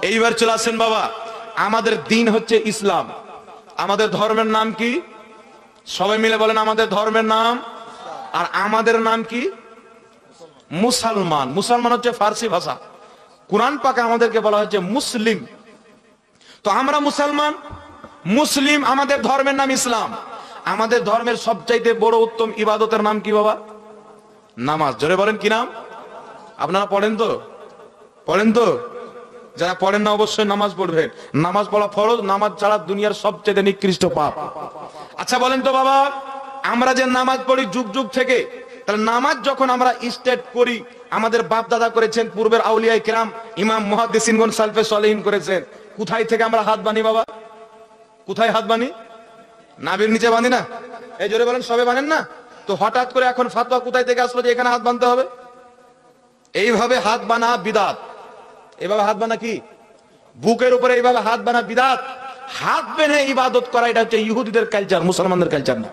এইবার চলে আসেন বাবা, আমাদের দিন হচ্ছে ইসলাম। আমাদের ধর্মের নাম কি? সবাই মিলে বলেন, আমাদের ধর্মের নাম। আর আমাদের নাম কি? মুসলমান। মুসলমান হচ্ছে ফার্সি ভাষা। কুরআন পাকে আমাদেরকে বলা হচ্ছে মুসলিম। তো আমরা মুসলমান, মুসলিম, আমাদের ধর্মের নাম ইসলাম। আমাদের ধর্মের সবচাইতে বড় উত্তম ইবাদতের নাম কি বাবা? নামাজ। জোরে বলেন, কি নাম? আপনারা পড়েন তো? পড়েন তো? যারা পড়েন না অবশ্যই নামাজ পড়বেন। নামাজ পড়া ফরজ, নামাজ ছাড়া দুনিয়ার সবচেয়ে নিকৃষ্ট পাপ। আচ্ছা বলেন তো বাবা, আমরা যে নামাজ পড়ি যুগ যুগ থেকে, তাহলে নামাজ যখন আমরা স্টার্ট করি, আমাদের বাপ দাদা করেছেন, পূর্বের আউলিয়ায়ে কেরাম, ইমাম মুহাদ্দিসিনগণ, সালফে সালেহিন করেছেন। কোথায় থেকে আমরা হাত বানি বাবা? কোথায় হাত বানি? নাভির নিচে বাঁধি না? এই জোরে বলেন, সবে বানেন না? তো হঠাৎ করে এখন ফাতোয়া কোথায় থেকে আসলো যে এখানে হাত বাঁধতে হবে? এইভাবে হাত বানা বিদাত। এইভাবে হাত বানা কি? বুকের উপরে এইভাবে হাত বানা বিদাত। হাত বেঁধে ইবাদত করা, এটা হচ্ছে ইহুদিদের কালচার, মুসলমানদের কালচার না।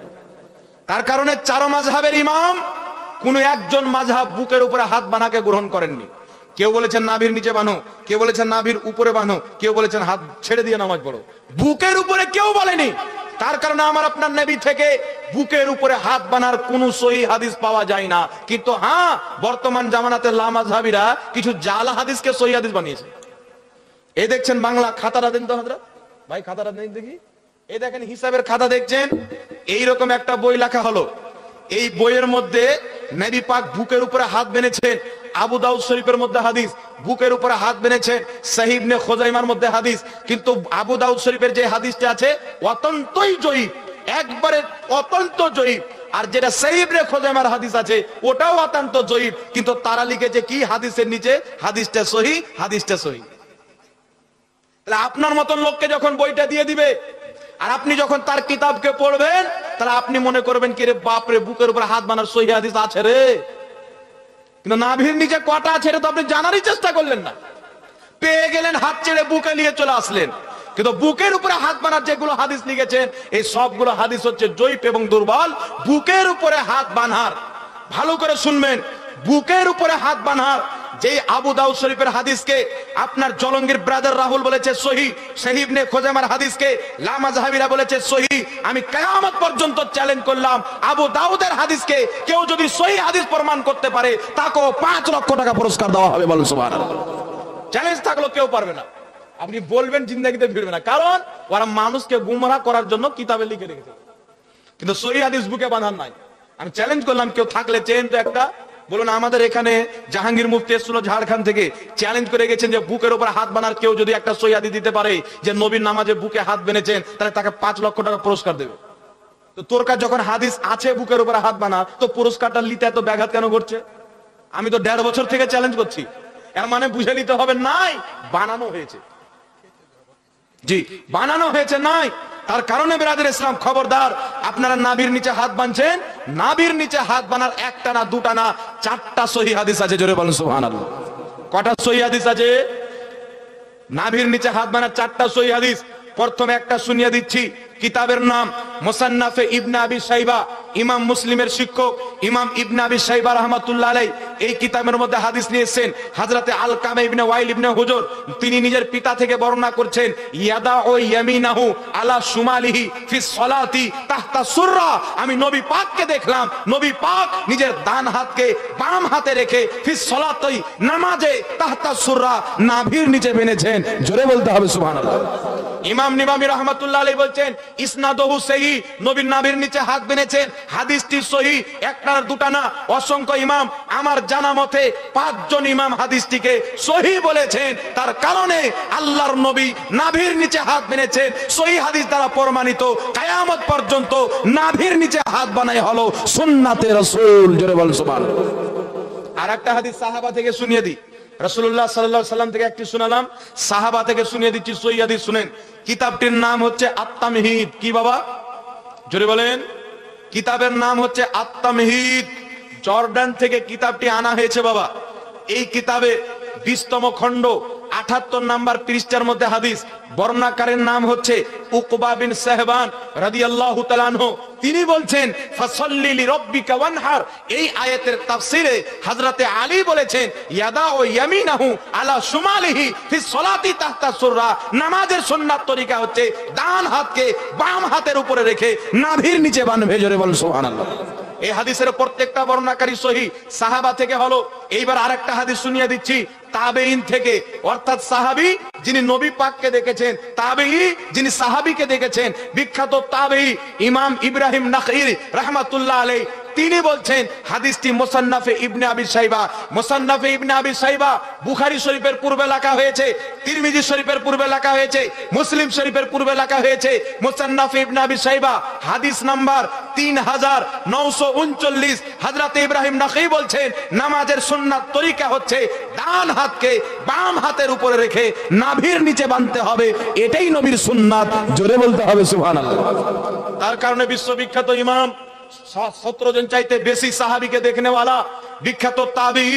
তার কারণে চারো মাযহাবের ইমাম কোন একজন মাযহাব বুকের উপরে হাত বানাকে গ্রহণ করেননি। কেউ বলেছেন নাভির নিচে বানো, কেউ বলেছেন নাভির উপরে বানো, কেউ বলেছেন হাত ছেড়ে দিয়ে নামাজ পড়ো। বুকের উপরে কেউ বলেনি। তার কারণে আমার আপনার নবী থেকে বুকের উপরে হাত বানার কোন সহি হাদিস পাওয়া যায় না। কিন্তু হ্যাঁ, বর্তমান জামানাতে লামাযহাবীরা কিছু জাল হাদিসকে সহি হাদিস বানিয়েছে। এই দেখছেন বাংলা খাতাটা দেন তো হযরত ভাই, খাতাটা দেন দেখি। এই দেখেন হিসাবের খাতা দেখছেন, এইরকম একটা বই লেখা হলো। এই বইয়ের মধ্যে নবী পাক বুকের উপরে হাত বেঁধেছেন। আবু দাউদ শরীফের মধ্যে হাদিস, বুকের উপরে হাত বেঁধেছেন। সহিহ ইবনে খুজাইমার মধ্যে হাদিস। কিন্তু আবু দাউদ শরীফের যে হাদিসটা আছে অত্যন্তই জয়ীফ, একবারে অত্যন্ত জয়ীফ। আর যেটা সহিহ ইবনে খুজাইমার হাদিস আছে ওটাও অত্যন্ত জয়ীফ। কিন্তু তারা লিখেছে কি হাদিসের নিচে? হাদিসটা সহিহ, হাদিসটা সহিহ। তাহলে আপনার মতন লোককে যখন বইটা দিয়ে দিবে, আর আপনি যখন তার কিতাবকে পড়বেন, তাহলে আপনি মনে করবেন কি রে বাপ রে, বুকের উপর হাত বানার সহিহ হাদিস আছে রে। কিন্তু নাভির নিচে কটা আছে এটা তো আপনি জানারই চেষ্টা করলেন না। পেয়ে গেলেন, হাত ছেড়ে বুকে নিয়ে চলে আসলেন। কিন্তু বুকের উপরে হাত বানার যেগুলো হাদিস লিখেছেন, এই সবগুলো হাদিস হচ্ছে জয়ীফ এবং দুর্বল। বুকের উপরে হাত বাঁধার, ভালো করে শুনবেন, বুকের উপরে হাত বাঁধার যে আবু দাউদ শরীফের হাদিসকে আপনার জলঙ্গির ব্রাদার রাহুল বলেছে সহিহ, সহিহ ইবনে খুজাইমার হাদিসকে লামাযহাবীরা বলেছে সহিহ। আমি কিয়ামত পর্যন্ত চ্যালেঞ্জ করলাম, আবু দাউদের হাদিসকে কেউ যদি সহিহ হাদিস প্রমাণ করতে পারে, তাকেও 5 লক্ষ টাকা পুরস্কার দেওয়া হবে। বলুন সুবহানাল্লাহ। চ্যালেঞ্জ থাকলো, কেউ পারবে না। আপনি বলবেন, জিন্দেগিতে ভিড়বে না, কারণ ওরা মানুষকে গুমরাহ করার জন্য কিতাবে লিখে রেখেছে। কিন্তু সহিহ হাদিস বুকে বাঁধার নাই। আমি চ্যালেঞ্জ করলাম, কেউ থাকলে চেন তো একটা বলুন। আমাদের এখানে জাহাঙ্গীর মুফতি এসেছিল ঝাড়খণ্ড থেকে, চ্যালেঞ্জ করে গেছেন যে বুকের উপর হাত বানার কেউ যদি একটা সহিহ হাদিস দিতে পারে যে নবীর নামাজে বুকে হাত বেঁধেছেন, তাহলে তাকে 5 লক্ষ টাকা পুরস্কার দেবে। তো তোর কাছে যখন হাদিস আছে বুকের উপর হাত বানা, তো পুরস্কারটা নিতে এত ব্যাঘাত কেন করছে? আমি তো 1.5 বছর থেকে চ্যালেঞ্জ করছি। এর মানে বুঝে নিতে হবে নাই, বানানো হয়েছে। জি, বানানো হয়েছে নাই। তার কারণে বিরাদর ইসলাম, খবরদার, আপনারা নাভির নিচে হাত বাঁধছেন। নাভির নিচে হাত বানার একটা না, দুটা না, 4টা সহিহ হাদিস আছে। জোরে বলুন সুবহানাল্লাহ। কটা সহিহ হাদিস আছে? নাভির নিচে হাত বানার 4টা সহিহ হাদিস। প্রথমে একটা শুনিয়ে দিচ্ছি। কিতাবের নাম মুসান্নাফে ইবনে আবি শাইবা, ইমাম মুসলিমের শিক্ষক ইমাম ইবনে আবি শাইবা রাহমাতুল্লাহ আলাইহি এই কিতাবের মধ্যে হাদিস নিয়েছেন। হযরতে আলকামা ইবনে ওয়াইল ইবনে হুজর তিনি নিজের পিতা থেকে বর্ণনা করছেন, ইয়াদা ও ইয়ামিনাহু আলা শুমালিহি ফি সলাতি তাহতা সুররা। আমি নবী পাককে দেখলাম, নবী পাক নিজের ডান হাতকে বাম হাতে রেখে ফি সলাতি নামাজে তাহতা সুররা নাভির নিচে বেঁধেছেন। জোরে বলতে হবে সুবহানাল্লাহ। ইমাম নিবামী রাহমাতুল্লাহ আলাইহি বলছেন ইসনাদুহু সহিহ, নবীর নাভির নিচে হাত বেঁধেছেন, হাদিসটি সহিহ। একটা না, দুটা না, অসংখ্য ইমাম, আমার জানা মতে 5 জন ইমাম হাদিসটিকে সহিহ বলেছেন। তার কারণে আল্লাহর নবী নাভির নিচে হাত বেঁধেছেন, সহিহ হাদিস দ্বারা প্রমাণিত। কিয়ামত পর্যন্ত নাভির নিচে হাত বানাই হলো সুন্নাতে রাসূল। জোরে বল সুবহানাল্লাহ। আর একটা হাদিস সাহাবা থেকে শুনিয়ে দিই। রাসূলুল্লাহ সাল্লাল্লাহু আলাইহি সাল্লাম থেকে একটি শোনালাম, সাহাবা থেকে শুনিয়ে দিচ্ছি সহিহ হাদিস শুনেন। কিতাবটির নাম হচ্ছে আত-তামহিদ। কি বাবা? জোরে বলেন। কিতাবের নাম হচ্ছে আত-তামহিদ। জর্ডান থেকে কিতাবটি আনা হয়েছে বাবা। এই কিতাবে 20তম খণ্ড 78 নম্বর পৃষ্ঠার মধ্যে হাদিস, বর্ণনাকারীর নাম হচ্ছে উকবা বিন সাহবান রাদিয়াল্লাহু তাআলা আনহু। তিনি বলছেন ফাসাল্লি লিরাব্বিকা ওয়ানহার। এই আয়াতের তাফসিরে হযরতে আলী বলেছেন ইয়াদাউ ইয়ামিনাহু আলা শুমালিহি ফি সলাতি তাহতা সুররা। নামাজের সুন্নাত তরিকা হচ্ছে ডান হাতকে বাম হাতের উপরে রেখে নাভির নিচে বাঁধবে। জোরে বলুন সুবহানাল্লাহ। এই হাদিসের প্রত্যেকটা বর্ণনাকারী সহিহ সাহাবা থেকে হলো। এইবার আরেকটা হাদিস শুনিয়ে দিচ্ছি তাবেঈন থেকে, অর্থাৎ সাহাবী যিনি নবী পাককে দেখেছেন, তাবেঈ যিনি সাহাবীকে দেখেছেন। বিখ্যাত তাবেঈ ইমাম ইব্রাহিম নাখঈ রাহমাতুল্লাহ আলাইহি তিনি বলছেন হাদিসটি মুসান্নাফে ইবনে আবি শাইবা। মুসান্নাফে ইবনে আবি শাইবা বুখারী শরীফের পূর্বে লেখা হয়েছে, তিরমিজি শরীফের পূর্বে লেখা হয়েছে, মুসলিম শরীফের পূর্বে লেখা হয়েছে। মুসান্নাফে ইবনে আবি শাইবা হাদিস নাম্বার 3939। হযরত ইব্রাহিম নাখঈ বলছেন নামাজের সুন্নাত তরিকা হচ্ছে ডান হাতকে বাম হাতের উপরে রেখে নাভির নিচে বাঁধতে হবে। এটাই নবীর সুন্নাত। জোরে বলতে হবে সুবহানাল্লাহ। তার কারণে বিশ্ববিখ্যাত ইমাম 17 জন চাইতে বেশি সাহাবীকে দেখনেওয়ালা বিখ্যাত তাবেঈ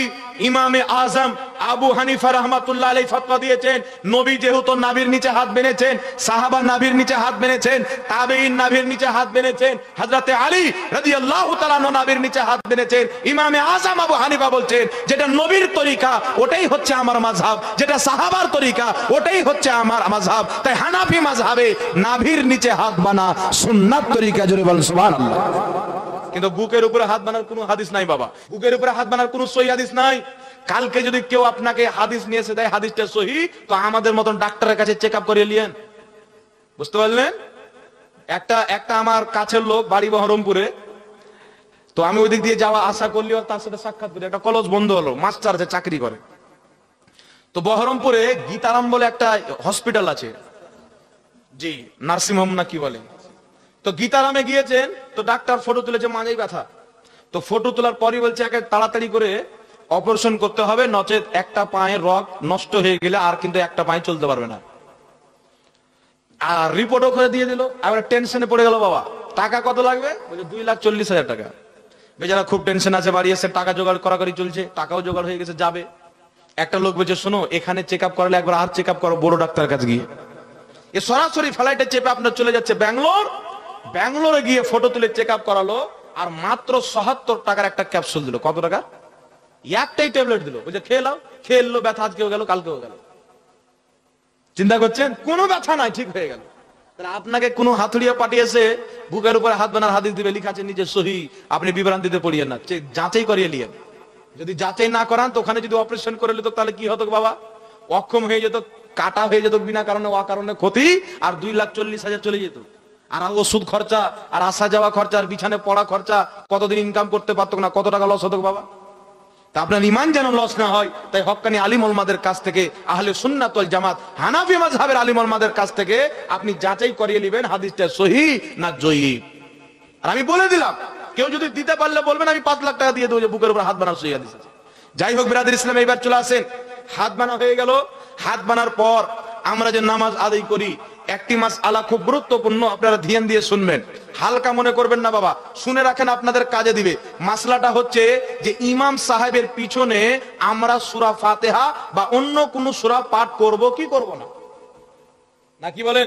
ইমামে আজম আবু হানিফা রাহমাতুল্লাহ আলাইহি ফতোয়া দিয়েছেন নবী যেহেতু নাভির নিচে হাত বেঁধেছেন, সাহাবা নাভির নিচে হাত বেঁধেছেন, তাবেঈন নাভির নিচে হাত বেঁধেছেন, হযরতে আলী রাদিয়াল্লাহু তাআলা নাভির নিচে হাত বেঁধেছেন। ইমামে আজম আবু হানিফা বলছেন যেটা নবীর তরিকা ওটাই হচ্ছে আমার মাযহাব, যেটা সাহাবার তরিকা ওটাই হচ্ছে আমার মাযহাব। তাই হানাফি মাযহাবে নাভির নিচে হাত বানা সুন্নাত তরিকা। জোরে বলেন সুবহানাল্লাহ। কিন্তু বুকের উপরে হাত বানার কোনো হাদিস নাই বাবা, বুকের উপরে হাত বানার কোনো সহিহ হাদিস নাই। কালকে যদি কেউ আপনাকে হাদিস নিয়ে এসে দেয় হাদিসটা সহিহ, তো আমাদের মতন ডাক্তারের কাছে চেক আপ করিয়ে নিয়েন। বুঝতে পারলেন? একটা আমার কাছের লোক বাড়ি বহরমপুরে, তো আমি ওই দিক দিয়ে যাওয়া আশা করলি তার সাথে সাক্ষাৎ করি। একটা কলেজ বন্ধ হলো, মাস্টার আছে, চাকরি করে। তো বহরমপুরে গীতারাম বলে একটা হসপিটাল আছে, জি নার্সিং হোম না কি বলে, তো গীতারামে গিয়েছেন। তো ডাক্তার ফটো তুলেছে মাঝেই ব্যথা, তো ফটো তোলার পরই বলছে একে তাড়াতাড়ি করে অপারেশন করতে হবে, নচেত একটা পায়ের রগ নষ্ট হয়ে গেলে আর কিন্তু একটা পায়ে চলতে পারবে না। আর রিপোর্টও করে দিয়ে দিল। আবার টেনশনে পড়ে গেল বাবা, টাকা কত লাগবে? বলছে 2,40,000 টাকা। বেচারা খুব টেনশন আছে, বাড়ি এসে টাকা জোগাড় করাকরি চলছে, টাকাও জোগাড় হয়ে গেছে, যাবে। একটা লোক বলছে শোনো এখানে চেক আপ করালে একবার আর চেক আপ করো বড় ডাক্তারের কাছে গিয়ে। এ সরাসরি ফ্লাইটে চেপে আপনার চলে যাচ্ছে ব্যাঙ্গালোর, ব্যাঙ্গালোরে গিয়ে ফটো তুলে চেক আপ করালো, আর মাত্র ৭৭ টাকার একটা ক্যাপসুল দিল। কত টাকা? একটাই ট্যাবলেট দিল, বলছে খেয়ে নাও। খেয়ে এলো, ব্যথা আজকেও গেল, কালকেও গেল। চিন্তা করছেন কোনো ব্যথা নাই, ঠিক হয়ে গেল। তাহলে আপনাকে কোনো হাতুড়িয়া পাঠিয়েছে বুকের উপরে হাত বানার হাদিস দিবে, লিখা আছে নিচে সহিহ, আপনি বিভ্রান্তিতে পড়িয়েন না, যাচাই করিয়ে নিয়েন। যদি যাচাই না করান তো ওখানে যদি অপারেশন করে নিত তাহলে কি হতো বাবা? অক্ষম হয়ে যেত, কাটা হয়ে যেত বিনা কারণে, অকারণে ক্ষতি, আর 2,40,000 চলে যেত। আর ওষুধ খরচা, আর আসা যাওয়া খরচা, আর বিছানে পড়া খরচা, কতদিন ইনকাম করতে পারতো না, কত টাকা লস হতো বাবা। তা আপনার ইমান যেন লস না হয়, তাই হক্কানি আলিম ওলামাদের কাছ থেকে, আহলে সুন্নাত ওয়াল জামাত হানাফি মাযহাবের আলিম ওলামাদের কাছ থেকে আপনি যাচাই করিয়ে নেবেন হাদিসটা সহিহ না জয়ীফ। আর আমি বলে দিলাম, কেউ যদি দিতে পারলে বলবেন আমি 5 লাখ টাকা দিয়ে দেবো যে বুকের উপর হাত বানার সহিহ হাদিস আছে। যাই হোক বিরাদর ইসলাম, এইবার চলে আসেন, হাত বানা হয়ে গেল। হাত বানার পর আমরা যে নামাজ আদায় করি, একটি মাসআলা খুব গুরুত্বপূর্ণ, আপনারা ধ্যান দিয়ে শুনবেন, হালকা মনে করবেন না বাবা, শুনে রাখেন, আপনাদের কাজে দিবে। মাসলাটা হচ্ছে যে ইমাম সাহেবের পিছনে আমরা সূরা ফাতিহা বা অন্য কোন সূরা পাঠ করব কি করব না, নাকি বলেন?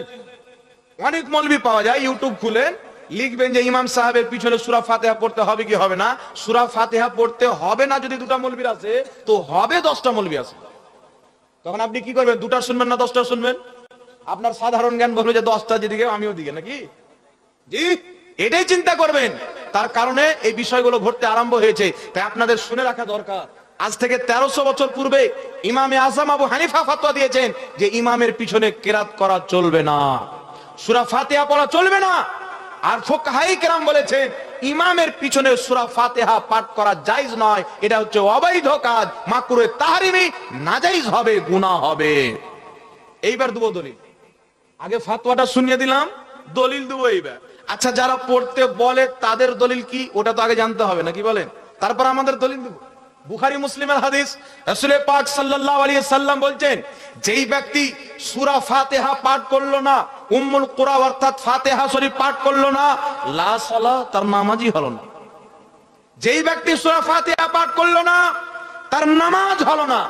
অনেক মৌলবি পাওয়া যায়, ইউটিউব খুলেন, লিখবেন যে ইমাম সাহেবের পিছনে সূরা ফাতিহা পড়তে হবে কি হবে না। সূরা ফাতিহা পড়তে হবে না যদি 2টা মৌলবি আছে, তো হবে 10টা মৌলবি আছে। তখন আপনি কি করবেন? 2টা শুনবেন না 10টা শুনবেন? আপনার সাধারণ জ্ঞান বলবে যে 10টা যেদিকে আমিও দিকে, নাকি? জি, এটাই চিন্তা করবেন। তার কারণে এই বিষয়গুলো ঘটতে আরম্ভ হয়েছে, তাই আপনাদের শুনে রাখা দরকার। আজ থেকে 1300 বছর পূর্বে ইমামে আজম আবু হানিফা ফতোয়া দিয়েছেন যে ইমামের পিছনে কিরাত করা চলবে না, সূরা ফাতিহা পড়া চলবে না। আর ফুকাহায়ে কেরাম বলেছেন ইমামের পিছনে সূরা ফাতিহা পাঠ করা জায়েজ নয়, এটা হচ্ছে অবৈধ কাজ, মাকরুহে তাহরিমি, নাজায়েজ হবে, গুনাহ হবে। এইবার দেব দলিল, আগে ফাতোয়াটা শুনিয়ে দিলাম, দলিল দেব এইবার। আচ্ছা, যারা পড়তে বলে তাদের দলিল কি, ওটা তো আগে জানতে হবে, নাকি বলেন? তারপর আমাদের দলিল দেব। বুখারী মুসলিমের হাদিস, রাসূল পাক সাল্লাল্লাহু আলাইহি সাল্লাম বলছেন যেই ব্যক্তি সূরা ফাতিহা পাঠ করলো না, উম্মুল কুরা অর্থাৎ ফাতিহা শরীফ পাঠ করলো না, লা সালাত, তার নামাজই হলো না। যেই ব্যক্তি সূরা ফাতিহা পাঠ করলো না, তার নামাজ হলো না।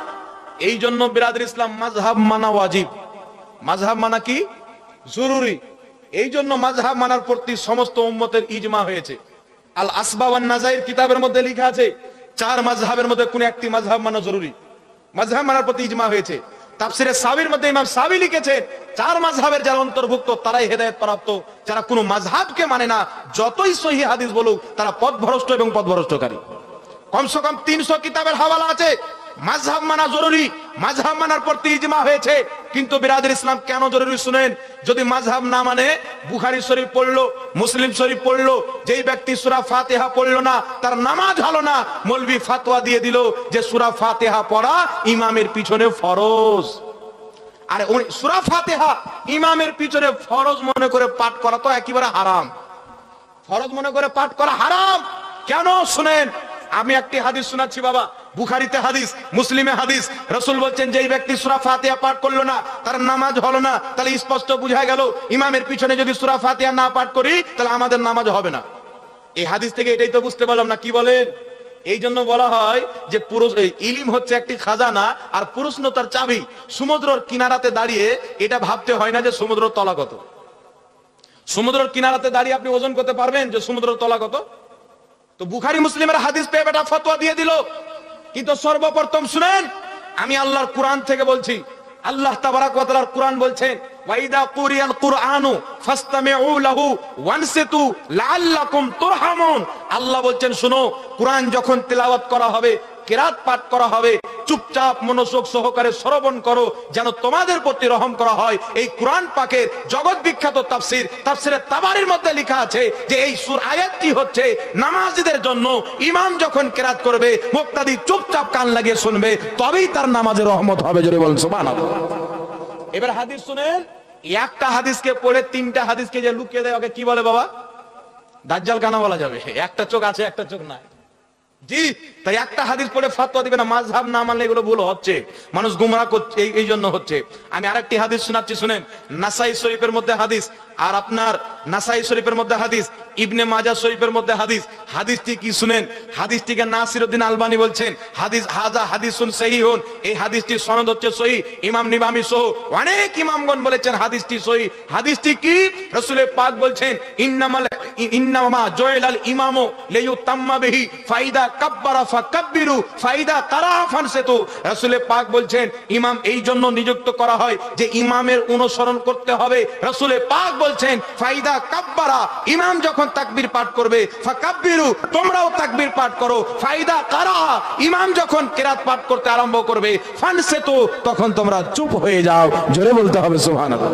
এই জন্য বিরাদর ইসলাম মাযহাব মানা ওয়াজিব। মাযহাব মানা কি জরুরি। এই জন্য মাযহাব মানার প্রতি সমস্ত উম্মতের ইজমা হয়েছে। আল আসবাব ওয়ান নাযাইর কিতাবের মধ্যে লেখা আছে 4 মাযহাবের মধ্যে কোন একটি মাযহাব মানা জরুরি। মাযহাব মানার প্রতি ইজমা হয়েছে। তাফসিরে সাবির মধ্যে ইমাম সাবি লিখেছেন 4 মাযহাবের যারা অন্তর্ভুক্ত তারাই হেদায়েত প্রাপ্ত। যারা কোনো মাযহাবকে মানে না, যতই সহিহ হাদিস বলুক, তারা পথভ্রষ্ট এবং পথভ্রষ্টকারী। কমসে কম 300 কিতাবের হাওয়ালা আছে। মাযহাব মানা জরুরি, মাযহাব মানার প্রতি ইজমা হয়েছে। কিন্তু বিরাদর ইসলাম কেন জরুরি শুনেন, যদি মাযহাব না মানে, বুখারী শরীফ পড়লো, মুসলিম শরীফ পড়লো, যেই ব্যক্তি সূরা ফাতিহা পড়লো না তার নামাজ হলো না, মৌলভী ফতোয়া দিয়ে দিল যে সূরা ফাতিহা পড়া ইমামের পিছনে ফরজ। আরে সূরা ফাতিহা ইমামের পিছনে ফরজ মনে করে পাঠ করা তো একেবারে হারাম। ফরজ মনে করে পাঠ করা হারাম। কেন শুনেন, আমি একটি হাদিস শোনাচ্ছি বাবা, বুখারীতে হাদিস, মুসলিমে হাদিস। রাসূল বলছেন যেই ব্যক্তি সূরা ফাতিহা পাঠ করলো না তার নামাজ হলো না। তাহলে স্পষ্ট বোঝা গেল ইমামের পিছনে যদি সূরা ফাতিহা না পাঠ করি তাহলে আমাদের নামাজ হবে না। এই হাদিস থেকে এটাই তো বুঝতে পারলাম না, কি বলেন? এই জন্য বলা হয় যে ইলম হচ্ছে একটি খাজানা আর প্রশ্ন তার চাবি। সমুদ্রের কিনারাতে দাঁড়িয়ে এটা ভাবতে হয় না যে সমুদ্রের তলা কত। সমুদ্রের কিনারাতে দাঁড়িয়ে আপনি ওজন করতে পারবেন যে সমুদ্রের তলা কত? তো বুখারী মুসলিমের হাদিস পেয়ে বেটা ফতোয়া দিয়ে দিল। কিন্তু সর্বপ্রথম শুনেন, আমি আল্লাহর কোরআন থেকে বলছি। আল্লাহ তাবারাক ওয়া তাআলার কোরআন বলছেন ওয়াইদা কুরিয়াল কুরআনু ফাসতামিউ লাহু ওয়ানসিতু লাআল্লাকুম তুরহামুন। আল্লাহ বলছেন শুনো, কোরআন যখন তেলাওয়াত করা হবে, কিরাত পাঠ করা হবে, চুপচাপ মনোযোগ সহকারে শ্রবণ করো যেন তোমাদের প্রতি রহম করা হয়। এই কোরআন পাকের জগৎ বিখ্যাত তাফসীর, তাফসীরে তাবারির মধ্যে লেখা আছে যে এই আয়াতটি হচ্ছে নামাজীদের জন্য। ইমাম যখন কিরাত করবে মুক্তাদি চুপচাপ কান লাগিয়ে শুনবে, তবেই তার নামাজে রহমত হবে। জোরে বলুন সুবহানাল্লাহ। এবার হাদিস শুনেন, একটা হাদিসকে পড়ে 3টা হাদিসকে যে লুকিয়ে দেয় ওকে কি বলে বাবা? দাজ্জাল কানা বলা যাবে। একটা চোখ আছে একটা চোখ নাই। জি, তাই একটা হাদিস পড়ে ফতোয়া দিবে না। মাযহাব না মানলে এগুলো ভুল হচ্ছে, মানুষ গুমরাহ করছে, এই জন্য হচ্ছে। আমি আরেকটি হাদিস শোনাচ্ছি শুনেন, নাসাই শরীফের মধ্যে হাদিস, আর আপনার নাসাই শরীফের মধ্যে হাদিস, ইবনে মাজাহ শরীফের মধ্যে হাদিস। হাদিসটি কি শুনেন, হাদিসটিকে নাসিরউদ্দিন আলবানী বলছেন হাদিস হাজা হাদিসুন সহিহুন। এই হাদিসটির সনদ হচ্ছে সহিহ। ইমাম নিবামি সহ অনেক ইমামগণ বলেছেন হাদিসটি সহিহ। হাদিসটি কি? রাসূল পাক বলছেন ইন্নামা জয়লাল ইমামু লিয়ুতাম্মা বিহি ফাইদা কাব্বারা ফাকাব্বিরু ফাইদা কারা ফানসিতু। রাসূল পাক বলছেন ইমাম এই জন্য নিযুক্ত করা হয় যে ইমামের অনুসরণ করতে হবে। রাসূল পাক বলছেন ফাইদা কাব্বারা, ইমাম যখন তাকবীর পাঠ করবে, ফাকাব্বিরু, তোমরাও তাকবীর পাঠ করো। ফাইদা কারা, ইমাম যখন কিরাত পাঠ করতে আরম্ভ করবে, ফানসিতু, তখন তোমরা চুপ হয়ে যাও। জোরে বলতে হবে সুবহানাল্লাহ।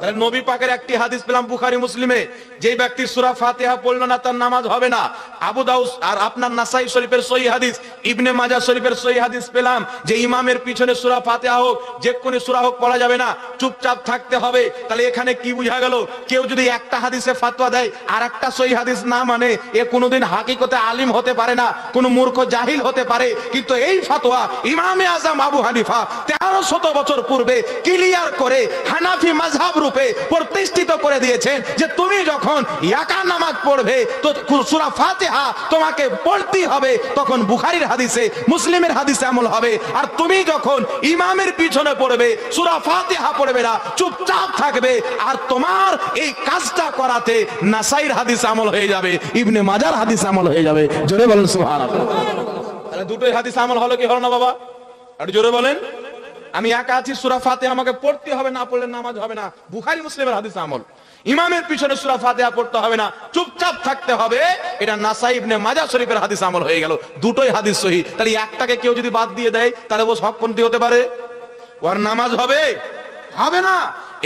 তাহলে নবী পাকের একটি হাদিস পেলাম বুখারী মুসলিমে, যে ব্যক্তি সূরা ফাতিহা পড়লো না তার নামাজ হবে না। আবু দাউদ আর আপনার নাসাই শরীফের সহিহ হাদিস, ইবনে মাজাহ শরীফের সহিহ হাদিস পেলাম যে ইমামের পিছনে সূরা ফাতিহা হোক, যে কোনো সূরা হোক পড়া যাবে না, চুপচাপ থাকতে হবে। তাহলে এখানে কি বোঝা গেল? কেউ যদি একটা হাদিসে ফতোয়া দেয় আর একটা সহিহ হাদিস না মানে, এ কোনোদিন হাকিকতে আলিম হতে পারে না, কোন মূর্খ জাহিল হতে পারে। কিন্তু এই ফতোয়া ইমামে আজম আবু হানিফা 1300 বছর পূর্বে ক্লিয়ার করে হানাফি মাযহাব প্রতিষ্ঠিত করে দিয়েছেন যে তুমি যখন একা নামাজ পড়বে তো সূরা ফাতিহা তোমাকে পড়তেই হবে। তখন বুখারীর হাদিসে, মুসলিমের হাদিসে আমল হবে। আর তুমি যখন ইমামের পিছনে পড়বে, সূরা ফাতিহা পড়বে না, চুপচাপ থাকবে। আর তোমার এই কাজটা করাতে নাসাইর হাদিস আমল হয়ে যাবে, ইবনে মাজাহর হাদিস আমল হয়ে যাবে। জোরে বলেন সুবহানাল্লাহ। তাহলে দুটোই হাদিস আমল হলো কি হলো না বাবা? একটু জোরে বলেন। আমি একা আছি, সূরা ফাতিহা আমাকে পড়তে হবে, না পড়লে নামাজ হবে না, বুখারী মুসলিমের হাদিস আমল। ইমামের পিছনে সূরা ফাতিহা পড়তে হবে না, চুপচাপ থাকতে হবে, এটা নাসাই ইবনে মাজাহ শরীফের হাদিস আমল হয়ে গেল। দুটোই হাদিস সহিহ। তাহলে একটাকে কেউ যদি বাদ দিয়ে দেয় তাহলে ও হকপন্থী হতে পারে, ওর নামাজ হবে হবে না।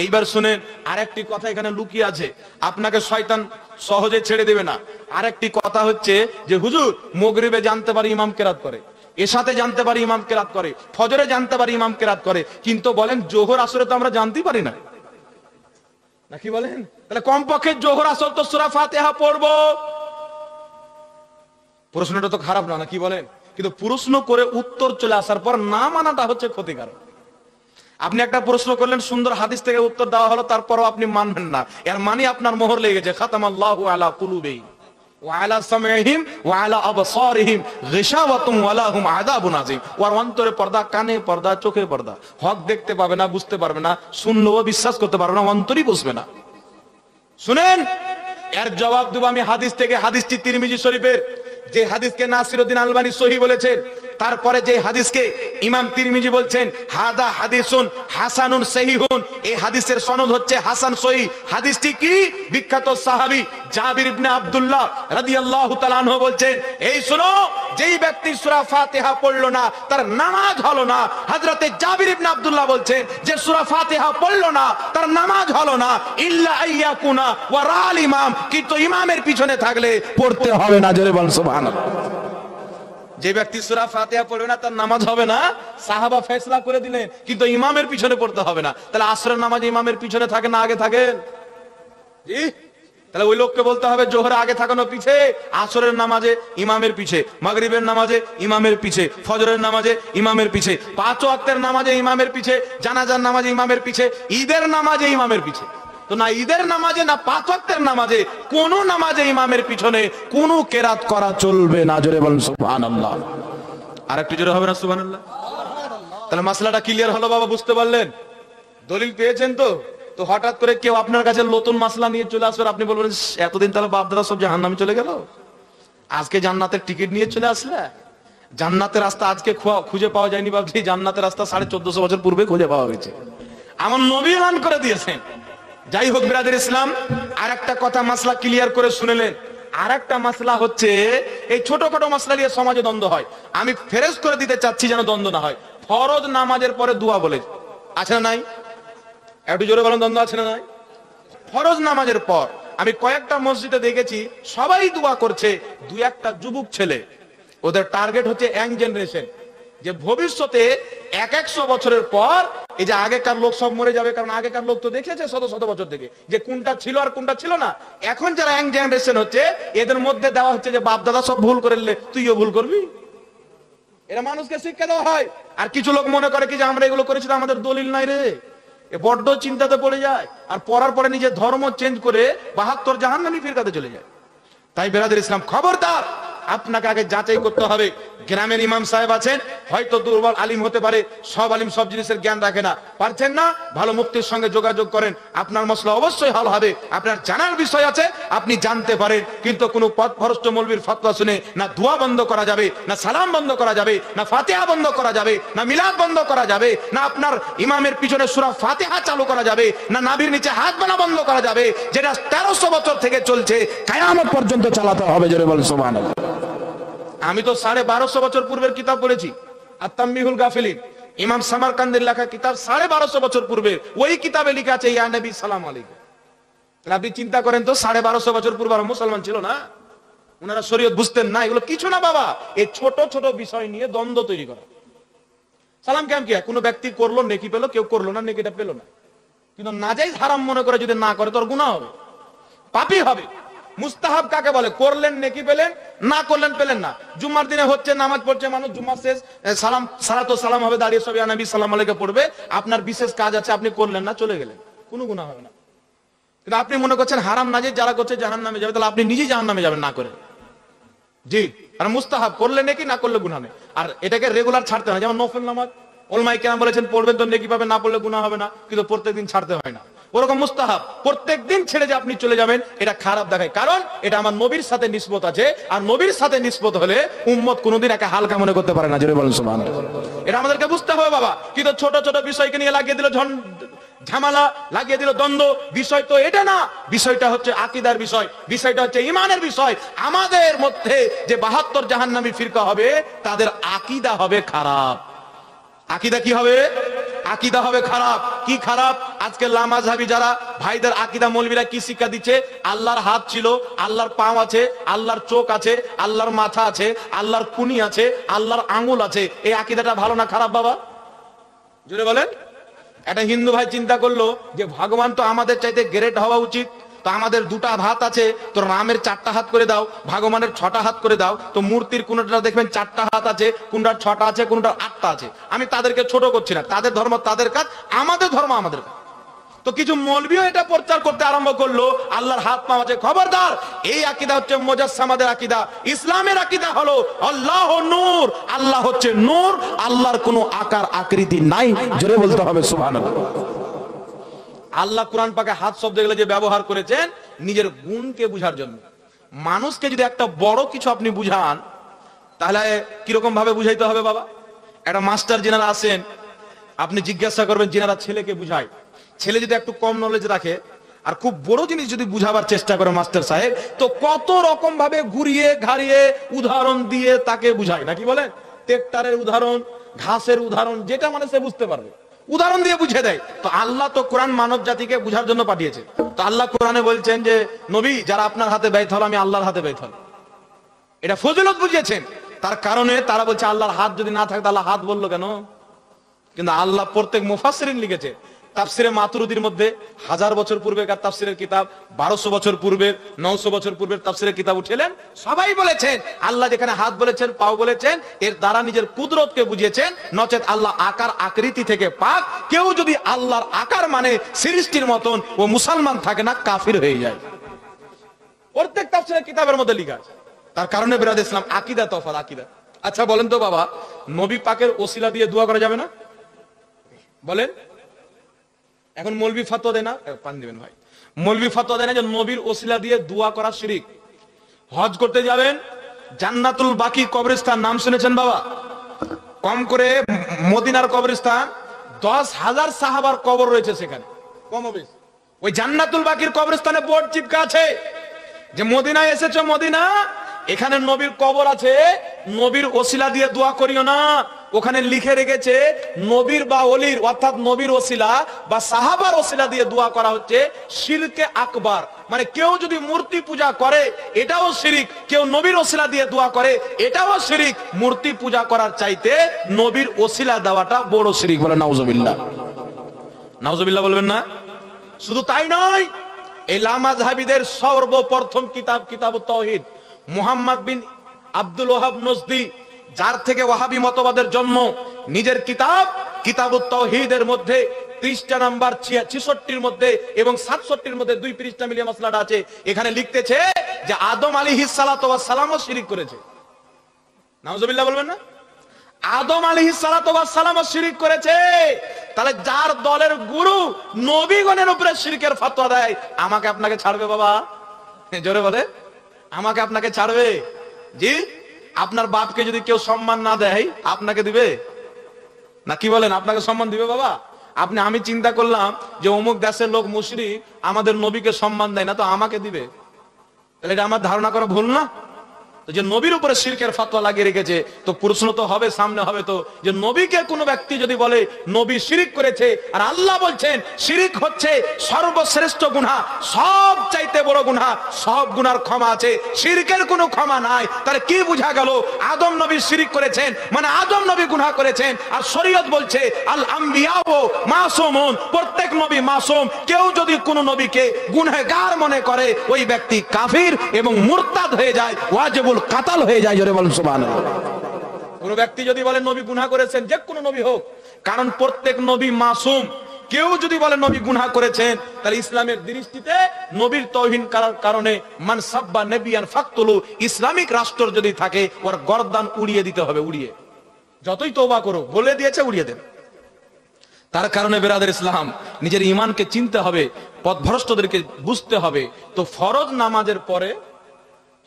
এইবার শুনেন, আরেকটি কথা এখানে লুকিয়ে আছে, আপনাকে শয়তান সহজে ছেড়ে দেবে না। আরেকটি কথা হচ্ছে যে হুজুর মাগরিবে জানতে পারি ইমাম কিরাত করে, এশাতে জানতে পারি ইমাম কিরাত করে, ফজরে জানতে পারি ইমাম কিরাত করে, কিন্তু বলেন জোহর আসরে তো আমরা জানতেই পারি না, নাকি বলেন? তাহলে কমপক্ষে জোহর আসর তো সূরা ফাতিহা পড়বো। প্রশ্নটা তো খারাপ না, নাকি বলেন? কিন্তু প্রশ্ন করে উত্তর চলে আসার পর না মানাটা হচ্ছে ক্ষতিকারক। আপনি একটা প্রশ্ন করলেন, সুন্দর হাদিস থেকে উত্তর দেওয়া হলো, তারপরও আপনি মানবেন না, এর মানে আপনার মোহর লেগেছে খাতামাল্লাহু আলা কুলুবিহিম ওয়ালা সামিহিম ওয়ালা আবসারিহিম গিশাওয়াতুম ওয়ালাহুম আযাবুন আযীম। ওর অন্তরে পর্দা, কানে পর্দা, চোখে পর্দা। হক দেখতে পাবে না, বুঝতে পারবে না, শুনলেও বিশ্বাস করতে পারবে না, অন্তরই বুঝবে না। শুনেন, এর জবাব দেব আমি হাদিস থেকে। হাদিসটি তিরমিজি শরীফের, যে হাদিসকে নাসিরউদ্দিন আলবানী সহিহ বলেছেন, তারপরে যে হাদিসকে ইমাম তিরমিজি বলছেন হাদা হাদিসুন হাসানুন সহিহুন, এই হাদিসের সনদ হচ্ছে হাসান সহিহ। হাদিসটি কি? বিখ্যাত সাহাবী জাবির ইবনে আব্দুল্লাহ রাদিয়াল্লাহু তাআলা আনহু বলছেন, এই শুনো, যেই ব্যক্তি সূরা ফাতিহা পড়লো না তার নামাজ হলো না। হযরতে জাবির ইবনে আব্দুল্লাহ বলছেন যে সূরা ফাতিহা পড়লো না তার নামাজ হলো না, ইল্লা আইয়াকুনা ওয়া রাল ইমাম, কিন্তু ইমামের পিছনে থাকলে পড়তে হবে না। জোরে বল সুবহানাল্লাহ। যে ব্যক্তি সূরা ফাতিহা পড়বে না তার নামাজ হবে না, সাহাবা ফয়সালা করে দিলেন, কিন্তু ইমামের পিছনে পড়তে হবে না। তাহলে আসরের নামাজে ইমামের পিছনে থাকে না আগে থাকেন? জি, তাহলে ওই লোককে বলতে হবে জোহরে আগে থাকানো পিছে, আসরের নামাজে ইমামের পিছে, মাগরিবের নামাজে ইমামের পিছে, ফজরের নামাজে ইমামের পিছে, 5 ওয়াক্তের নামাজে ইমামের পিছে, জানাজার নামাজে ইমামের পিছে, ঈদের নামাজে ইমামের পিছে। তো না ঈদের নামাজে না 5 ওয়াক্তের নামাজে, কোন নামাজে ইমামের পিছনে কোনো কেরাত করা চলবে না। জোরে বলুন সুবহানাল্লাহ। আর একটু জোরে হবে না সুবহানাল্লাহ? তাহলে মাসলাটা ক্লিয়ার হলো বাবা, বুঝতে পারলেন? দলিল পেয়েছেন তো? তো হঠাৎ করে কেউ আপনার কাছে নতুন মাসলা নিয়ে চলে আসবে, আপনি বলবেন এতদিন তাহলে বাপ দাদা সব জাহান্নামে চলে গেল, আজকে জান্নাতের টিকিট নিয়ে চলে আসলে। জান্নাতের রাস্তা আজকে খুঁজে পাওয়া যায়নি বাবজি, জান্নাতের রাস্তা 1450 বছর পূর্বে খুঁজে পাওয়া গেছে, আমার নবী এলান করে দিয়েছেন। যাই হোক বিরাদের ইসলাম, আর একটা কথা মাসলা ক্লিয়ার করে শুনেলেন। আর একটা মাসলা হচ্ছে, এই ছোটখাটো মাসলা নিয়ে সমাজে দ্বন্দ্ব হয়, আমি ফেরেজ করে দিতে চাচ্ছি যেন দ্বন্দ্ব না হয়। ফরজ নামাজের পরে দোয়া বলে আছে না নাই? একটু জোরে বলেন, দ্বন্দ্ব আছে না নাই? ফরজ নামাজের পর আমি কয়েকটা মসজিদে দেখেছি সবাই দোয়া করছে, 2-1টা যুবক ছেলে, ওদের টার্গেট হচ্ছে ইয়াং জেনারেশন, যে ভবিষ্যতে 100 বছরের পর এই যে আগেকার লোক সব মরে যাবে, কারণ আগেকার লোক তো দেখেছে শত শত বছর থেকে যে কোনটা ছিল আর কোনটা ছিল না। এখন যারা ইয়াং জেনারেশন হচ্ছে এদের মধ্যে দেওয়া হচ্ছে যে বাপ দাদা সব ভুল করলে তুইও ভুল করবি, এরা মানুষকে শিক্ষা দেওয়া হয়। আর কিছু লোক মনে করে কি যে আমরা এগুলো করেছি, আমাদের দলিল নাই রে, বড্ড চিন্তাতে পড়ে যায়, আর পড়ার পরে নিজের ধর্ম চেঞ্জ করে 72 জাহান্নামী ফিরকাতে চলে যায়। তাই বেরাদের ইসলাম, খবরদার, আপনাকে আগে যাচাই করতে হবে। গ্রামের ইমাম সাহেব আছেন, হয়তো দুর্বল আলিম হতে পারে, সব আলিম সব জিনিসের জ্ঞান রাখে না, পারছেন না, ভালো মুফতির সঙ্গে যোগাযোগ করেন, আপনার মসলা অবশ্যই হল হবে। আপনার জানার বিষয় আছে, আপনি জানতে পারেন, কিন্তু কোনো পথভ্রষ্ট মৌলবীর ফতোয়া শুনে না দোয়া বন্ধ করা যাবে, না সালাম বন্ধ করা যাবে, না ফাতিহা বন্ধ করা যাবে, না মিলাদ বন্ধ করা যাবে, না আপনার ইমামের পিছনে সূরা ফাতিহা চালু করা যাবে, না নাভির নিচে হাত বানা বন্ধ করা যাবে, যেটা 1300 বছর থেকে চলছে, কিয়ামত পর্যন্ত চালাতে হবে। জোরে বলেন সুবহানাল্লাহ। আমি তো 1250 বছর পূর্বের কিতাব পড়েছি, আত-তামবিহুল গাফিলিন, ইমাম সামারকান্দের লেখা কিতাব, 1250 বছর পূর্বে ওই কিতাবে লেখা আছে ইয়া নবী সালাম আলাইকুম। আপনি চিন্তা করেন তো, 1250 বছর পূর্বে আর মুসলমান ছিল না, ওনারা শরীয়ত বুঝতেন না, এগুলো কিছু না বাবা, এই ছোট ছোট বিষয় নিয়ে দ্বন্দ্ব তৈরি করা। সালাম কেমন কি, কোনো ব্যক্তি করলো নেকি পেলো, কেউ করলো না নেকিটা পেলো না, কিন্তু নাজায়েজ হারাম মনে করে যদি না করে তোর গুনাহ হবে, পাপী হবে। মুস্তাহাব কাকে বলে? করলেন নেকি পেলেন, না করলেন পেলেন না। জুম্মার দিনে হচ্ছে নামাজ পড়ছে মানুষ, জুম্মা শেষ সালাম সালাতু সালাম হবে, দাঁড়িয়ে সব ইয়া নবী সাল্লাল্লাহু আলাইহি পড়বে, আপনার বিশেষ কাজ আছে, আপনি করলেন না, চলে গেলেন, কোনো গুনাহ হবে না। কিন্তু আপনি মনে করছেন হারাম নাজায়েজ যারা করছে জাহান্নামে যাবে, তাহলে আপনি নিজেই জাহান্নামে যাবেন না করে। জি, আর মুস্তাহাব করলে নেকি, না করলে গুনাহ নেই। আর এটাকে রেগুলার ছাড়তে হয়, যেমন নফল নামাজ ওলামায়ে কেরাম বলেছেন পড়বেন তো নেকি পাবেন, না পড়লে গুনাহ হবে না, কিন্তু প্রত্যেকদিন ছাড়তে হয় না। ওরকম মুস্তাহাব প্রত্যেকদিন ছেড়ে যে আপনি চলে যাবেন, এটা খারাপ দেখায়, কারণ এটা আমার নবীর সাথে নিসবত আছে, আর নবীর সাথে নিসবত হলে উম্মত কোনোদিন একে হালকা মনে করতে পারে না। জোরে বলেন সুবহানাল্লাহ। এটা আমাদেরকে বুঝতে হবে বাবা। কিন্তু ছোট ছোট বিষয়কে নিয়ে লাগিয়ে দিল ঝামেলা, লাগিয়ে দিল দ্বন্দ্ব। বিষয় তো এটা না, বিষয়টা হচ্ছে আকীদার বিষয়, বিষয়টা হচ্ছে ঈমানের বিষয়। আমাদের মধ্যে যে 72 জাহান্নামী ফিরকা হবে, তাদের আকীদা হবে খারাপ। আকীদা কি হবে? আকীদা হবে খারাপ। কি খারাপ? আজকে লামাযহাবী যারা ভাইদের আকীদা, মৌলবীরা কি শিক্ষা দিচ্ছে? আল্লাহর হাত ছিল, আল্লাহর পাও আছে, আল্লাহর চোখ আছে, আল্লাহর মাথা আছে, আল্লাহর কুনি আছে, আল্লাহর আঙ্গুল আছে। এই আকীদাটা ভালো না খারাপ বাবা? জোরে বলেন। একটা হিন্দু ভাই চিন্তা করলো যে ভগবান তো আমাদের চাইতে গ্রেট হওয়া উচিত, তো আমাদের 2টা হাত আছে, তো রামের 4টা হাত করে দাও, ভগবানের 6টা হাত করে দাও। তো মূর্তির কোনটা দেখবেন 4টা হাত আছে, কোনটার 6টা আছে, কোনটার 8টা আছে। আমি তাদেরকে ছোট করছি না, তাদের ধর্ম তাদের কাজ, আমাদের ধর্ম আমাদের কাজ। তো কিছু মৌলভিও এটা প্রচার করতে আরম্ভ করলো আল্লাহর হাত পা আছে। খবরদার, এই আকীদা হচ্ছে মুজাসসামাদের আকীদা। ইসলামের আকীদা হলো আল্লাহ নূর, আল্লাহ হচ্ছে নূর, আল্লাহর কোনো আকার আকৃতি নাই। জোরে বলতে হবে সুবহানাল্লাহ। আল্লাহ কোরআন পাকে হাত শব্দ এগুলো যে ব্যবহার করেছেন নিজের গুণকে বুঝার জন্য। মানুষকে যদি একটা বড় কিছু আপনি বুঝান তাহলে কিরকম ভাবে বুঝাইতে হবে বাবা? একটা মাস্টার যিনারা আসেন, আপনি জিজ্ঞাসা করবেন যিনারা ছেলেকে বুঝায়, ছেলে যদি একটু কম নলেজ রাখে আর খুব বড় জিনিস যদি বুঝাবার চেষ্টা করে মাস্টার সাহেব, তো কত রকম ভাবে ঘুরিয়ে ঘাড়িয়ে উদাহরণ দিয়ে তাকে বুঝায়, নাকি বলেন? ট্রেক্টরের উদাহরণ, ঘাসের উদাহরণ, যেটা মানে সে বুঝতে পারবে উদাহরণ দিয়ে বুঝিয়ে দেয়। তো আল্লাহ তো কোরআন মানব জাতিকে বুঝার জন্য পাঠিয়েছে। তো আল্লাহ কোরআনে বলছেন যে নবী, যারা আপনার হাতে ব্যয় হল আমি আল্লাহর হাতে ব্যয় হল, এটা ফজিলত বুঝিয়েছেন। তার কারণে তারা বলছে আল্লাহর হাত যদি না থাকতো আল্লাহ হাত বললো কেন? কিন্তু আল্লাহ প্রত্যেক মুফাসসিরিন লিখেছে। তাফসিরে মাতুরিদির মধ্যে 1000 বছর পূর্বেকার তাফসিরের কিতাব, 1200 বছর পূর্বের, 900 বছর পূর্বের তাফসিরের কিতাব উঠেলেন, সবাই বলেছেন আল্লাহ যেখানে হাত বলেছেন, পাও বলেছেন, এর দ্বারা নিজের কুদরতকে বুঝিয়েছেন। নচেত আল্লাহ আকার আকৃতি থেকে পাক। কেউ যদি আল্লাহর আকার মানে সৃষ্টির মতন, ও মুসলমান থাকে না, কাফির হয়ে যায়। প্রত্যেক তাফসিরের কিতাবের মধ্যে লেখা আছে। তার কারণে বিরাদ ইসলাম আকীদা তফাত, আকীদা। আচ্ছা বলেন তো বাবা, নবী পাকের ওসিলা দিয়ে দোয়া করা যাবে না? বলেন। এখন মৌলবি ফতোয়া দেয় না, পান দিবেন ভাই, মৌলবি ফতোয়া দেয় না যে নবীর ওসিলা দিয়ে দোয়া করা শিরক। হজ করতে যাবেন, জান্নাতুল বাকি কবরস্থান নাম শুনেছেন বাবা? কম করে মদিনার কবরস্থান 10,000 সাহাবার কবর রয়েছে সেখানে, কম বেশি। ওই জান্নাতুল বাকির কবরস্থানে বোর্ড চিপকা আছে যে মদিনায় এসেছে, মদিনা এখানে নবীর কবর আছে, নবীর ওসিলা দিয়ে দোয়া করিও না। ওখানে লিখে রেখেছে নবীর বা ওলির, অর্থাৎ নবীর ওসিলা বা সাহাবার ওসিলা দিয়ে দোয়া করা হচ্ছে শিরকে আকবার। মানে কেউ যদি মূর্তি পূজা করে এটাও শিরিক, কেউ নবীর ওসিলা দিয়ে দোয়া করে এটাও শিরিক। মূর্তি পূজা করার চাইতে নবীর ওসিলা দেওয়াটা বড় শিরিক। বলে নাউজুবিল্লাহ, নাউজুবিল্লাহ বলবেন না? শুধু তাই নয়, এই লামাযহাবীদের সর্বপ্রথম কিতাব কিতাবুত তাওহীদ, মুহাম্মদ বিন আব্দুল ওয়াহাব নজদি, যার থেকে ওয়াহাবী মতবাদের জন্ম, নিজের কিতাব কিতাবুত তাওহীদের মধ্যে পৃষ্ঠা নাম্বার 66 মধ্যে এবং 67 মধ্যে 2 পৃষ্ঠা মিলিয়ে মাসলাটা আছে। এখানে লিখতেছে যে আদম আলাইহিস সালাতু ওয়াস সালামও শিরক করেছে। নাউজুবিল্লাহ বলবেন না? আদম আলাইহিস সালাতু ওয়াস সালামও শিরক করেছে। তাহলে যার দলের গুরু নবীগণের উপরে শিরকের ফতোয়া দেয়, আমাকে আপনাকে ছাড়বে বাবা? জোরে বলে, আমাকে আপনাকে ছাড়বে? জি, আপনার বাপকে যদি কেউ সম্মান না দেয় আপনাকে দিবে না? কি বলেন, আপনাকে সম্মান দিবে বাবা? আমি চিন্তা করলাম যে অমুক দেশের লোক মুশরিক, আমাদের নবীকে সম্মান দেয় না, তো আমাকে দিবে? তাহলে এটা আমার ধারণা করা ভুল না? তো যে নবীর উপরে শিরকের ফতোয়া লাগিয়ে রেখেছে, তো প্রশ্ন তো হবে, সামনে হবে তো, যে নবীকে কোন ব্যক্তি যদি বলে নবী শিরক করেছে, আর আল্লাহ বলছেন শিরক হচ্ছে সর্বশ্রেষ্ঠ গুনাহ, সব চাইতে বড় গুনাহ, সব গুনার ক্ষমা আছে, শিরকের কোনো ক্ষমা নাই, তাহলে কি বোঝা গেল? আদম নবী শিরক করেছেন মানে আদম নবী গুনাহ করেছেন। আর শরীয়ত বলছে আল আম্বিয়াও মাসুমুন, প্রত্যেক নবী মাসুম। কেউ যদি কোন নবীকে গুনাহগার মনে করে, ওই ব্যক্তি কাফির এবং মুরতাদ হয়ে যায়, ওয়াজিবুল কাতাল হয়ে যায়। জোরে বলুন সুবহানাল্লাহ। কোন ব্যক্তি যদি বলে নবী গুনাহ করেছেন, যে কোনো নবী হোক, কারণ প্রত্যেক নবী মাসুম। কেউ যদি বলে নবী গুনাহ করেছেন, তাহলে ইসলামের দৃষ্টিতে নবীর তাওহীন করার কারণে মান সাব্বা নবিয়ান ফাকতুলু, ইসলামিক রাষ্ট্র যদি থাকে ওর গর্দান উড়িয়ে দিতে হবে, উড়িয়ে, যতই তওবা করো, বলে দিয়েছে উড়িয়ে দেন। তার কারণে বেরাদের ইসলাম, নিজের ঈমানকে চিনতে হবে, পথভ্রষ্টদেরকে বুঝতে হবে। তো ফরজ নামাজের পরে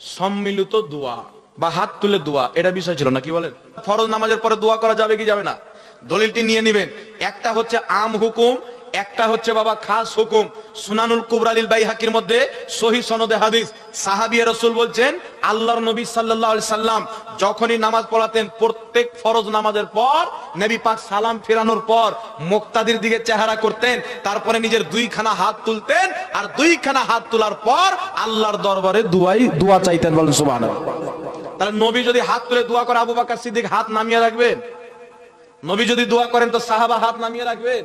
সম্মিলিত দোয়া বা হাত তুলে দোয়া, এটা বিষয় ছিল না, কি বলেন? ফরজ নামাজের পরে দোয়া করা যাবে কি যাবে না? দলিলটি নিয়ে নেবেন। একটা হচ্ছে আম হুকুম, একটা হচ্ছে বাবা খাস হুকুম। সুনানুল কুবরা লিল বাইহাকির মধ্যে সহিহ সনদে হাদিস, সাহাবী রাসূল বলছেন আল্লাহর নবী সাল্লাল্লাহু আলাইহি সাল্লাম যখনই নামাজ পড়াতেন, প্রত্যেক ফরজ নামাজের পর নবী পাক সালাম ফেরানোর পর মুক্তাদির দিকে চেহারা করতেন, তারপরে নিজের দুইখানা হাত তুলতেন, আর দুইখানা হাত তোলার পর আল্লাহর দরবারে দোয়া চাইতেন। বলেন সুবহানাল্লাহ। তাহলে নবী যদি হাত তুলে দোয়া করে, আবু বকর সিদ্দিক হাত নামিয়ে রাখবেন? নবী যদি দোয়া করেন তো সাহাবা হাত নামিয়ে রাখবেন?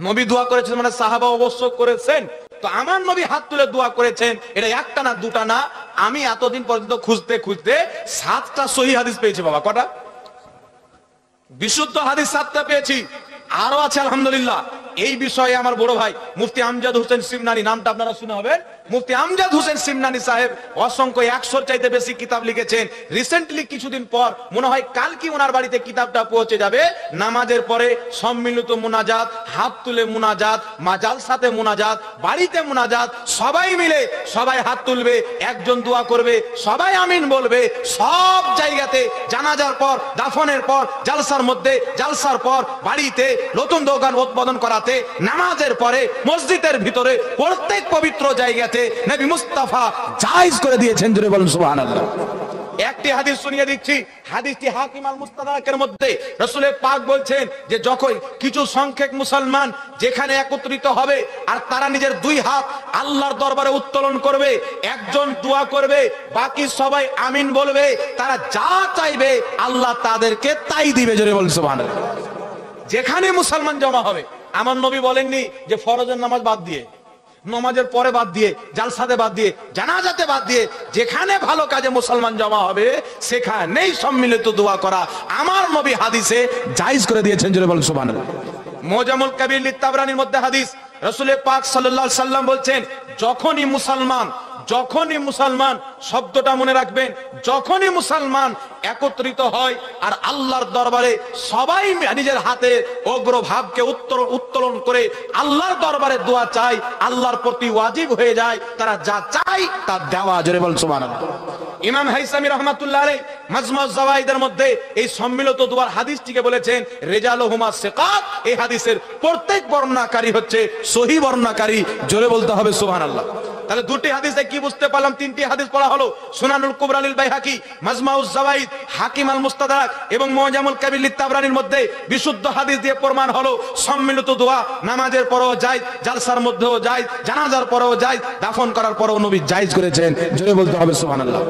নবী দোয়া করেছেন মানে সাহাবা অবশ্য করেছেন। তো আমার নবী হাত তুলে দোয়া করেছেন, এটা একটা না দুটা না, আমি এতদিন পর্যন্ত খুঁজতে খুঁজতে 7টা সহিহ হাদিস পেয়েছি বাবা। কটা? বিশুদ্ধ হাদিস 7টা পেয়েছি, আরো আছে আলহামদুলিল্লাহ। এই বিষয়ে আমার বড় ভাই মুফতি আমজাদ হোসেন সিমনানি, নামটা আপনারা শুনে হবেন, মুফতি আমজাদ হোসেন সিমনানি সাহেব অসংখ্য 100 চাইতে বেশি কিতাব লিখেছেন। রিসেন্টলি কিছুদিন পর মনে হয় কালকে ওনার বাড়িতে কিতাবটা পৌঁছে যাবে। নামাজের পরে সম্মিলিত মুনাজাত, হাত তুলে মুনাজাত, জালসাতে মুনাজাত, বাড়িতে মুনাজাত, সবাই মিলে সবাই হাত তুলবে, একজন দোয়া করবে, সবাই আমিন বলবে। সব জায়গাতে জানাজার পর, দাফনের পর, জালসার মধ্যে, জালসার পর, বাড়িতে, নতুন দোকান উদ্বোধন করাতে, নামাজের পরে, মসজিদের ভিতরে, প্রত্যেক পবিত্র জায়গাতে নবী মুস্তাফা জায়েজ করে দিয়েছেন। জোরে বলুন সুবহানাল্লাহ। একটি হাদিস শুনিয়ে দিচ্ছি, হাদিসটি হাকিম আল মুস্তাদরাকের মধ্যে। রাসূল পাক বলছেন যে যখন কিছু সংখ্যক মুসলমান যেখানে একত্রিত হবে আর তারা নিজের দুই হাত আল্লাহর দরবারে উত্তোলন করবে, একজন দোয়া করবে, বাকি সবাই আমিন বলবে, তারা যা চাইবে আল্লাহ তাদেরকে তাই দিবে। জোরে বলুন সুবহানাল্লাহ। যেখানে মুসলমান জমা হবে, আমার নবী বলেননি যে ফরজের নামাজ বাদ দিয়ে, নামাজের পরে বাদ দিয়ে, জালসাতে বাদ দিয়ে, জানাজাতে বাদ দিয়ে, যেখানে ভালো কাজে মুসলমান জমা হবে সেখানেই সম্মিলিত দোয়া করা আমার নবী হাদিসে জায়েজ করে দিয়েছেন। জোরে বলুন সুবহানাল্লাহ। মুজামুল কবির লিত-তাবরানির মধ্যে হাদিস, রাসূল পাক সাল্লাল্লাহু আলাইহি সাল্লাম বলছেন, যখনই মুসলমান, শব্দটা মনে রাখবেন, যখনই মুসলমান একত্রিত হয় আর আল্লাহর দরবারে সবাই নিজের হাতে অগ্রভাগকে উত্তোলন করে আল্লাহর দরবারে দোয়া চাই, আল্লাহর প্রতি ওয়াজিব হয়ে যায় তারা যা চাই তা দেওয়া। জোরে বলুন সুবহানাল্লাহ। ইমাম হাইসামি রাহমাতুল্লাহ আলাইহি মাজমুউজ যাওয়াইদের মধ্যে এই সম্মিলিত দোয়ার হাদিসটিকে বলেছেন রিজালুহুমা সিকাত। এই হাদিসের প্রত্যেক বর্ণনাকারী হচ্ছে সহিহ বর্ণনাকারী। জোরে বলতে হবে সুবহানাল্লাহ। তাহলে দুটি হাদিসে কি বুঝতে পারলাম? তিনটি হাদিস পড়া হলো, সুনানুল কুবরা লিল বাইহাকি, মাজমাউজ যাওয়াইদ, হাকিম আল মুস্তাদরাক এবং মুজামুল কবির লিত-তাবরানির মধ্যে বিশুদ্ধ হাদিস দিয়ে প্রমাণ হলো সম্মিলিত দোয়া নামাজের পরেও জায়েজ, জালসার মধ্যেও জায়েজ, জানাজার পরেও জায়েজ, দাফন করার পরেও নবী জায়েজ করেছেন। জোরে বলতে হবে সুবহানাল্লাহ।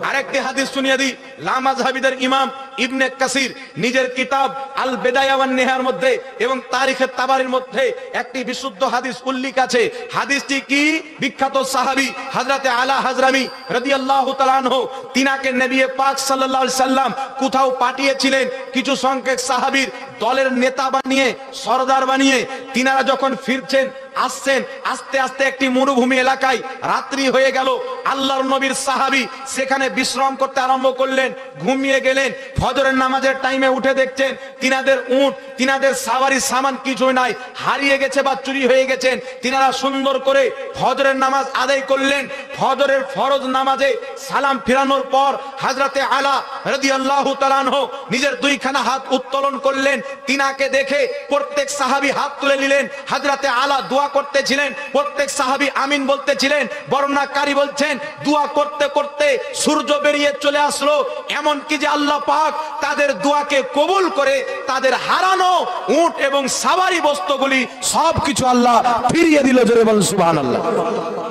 আরেকটি হাদিস শুনিয়ে দিই, লামাযহাবিদের ইমাম ইবনে কাসির নিজের কিতাব আল বিদায়া ওয়ান নিহার মধ্যে এবং তারিখে তাবারির মধ্যে একটি বিশুদ্ধ হাদিস উল্লেখ আছে। হাদিসটি কি? বিখ্যাত সাহাবী হযরতে আলা হাজরামি রাদিয়াল্লাহু তাআলা আনহু, তিনাকে নবী পাক সাল্লাল্লাহু আলাইহি সাল্লাম কোথাও পাঠিয়েছিলেন কিছু সংখ্যক সাহাবীর দলের নেতা বানিয়ে, সরদার বানিয়ে। তিনারা যখন ফিরছেন, আসছেন, আস্তে আস্তে একটি মরুভূমি এলাকায় রাত্রি হয়ে গেল। আল্লাহর নবীর সাহাবী সেখানে বিশ্রাম করতে আরম্ভ করলেন, ঘুমিয়ে গেলেন। ফজরের নামাজের টাইমে উঠে দেখছেন তিনাদের উট, তিনাদের সাওয়ারির সামান কিছুই নাই, হারিয়ে গেছে বা চুরি হয়ে গেছেন। তিনারা সুন্দর করে ফজরের নামাজ আদায় করলেন। ফজরের ফরজ নামাজে সালাম ফিরানোর পর হযরতে আলা রাদিয়াল্লাহু তাআলা আনহু নিজের দুইখানা হাত উত্তোলন করলেন। তিনাকে দেখে প্রত্যেক সাহাবী হাত তুলে নিলেন। হযরতে আলা দোয়া করতেছিলেন, প্রত্যেক সাহাবী আমিন বলতেছিলেন। বর্ণনাকারী বলছেন দোয়া করতে করতে সূর্য বেরিয়ে চলে আসলো, এমন কি যে আল্লাহ পাক তাদের দোয়াকে কবুল করে তাদের হারানো উট এবং সাওয়ারি বস্তুগুলি সবকিছু আল্লাহ ফিরিয়ে দিল। জোরে বলুন সুবহানাল্লাহ।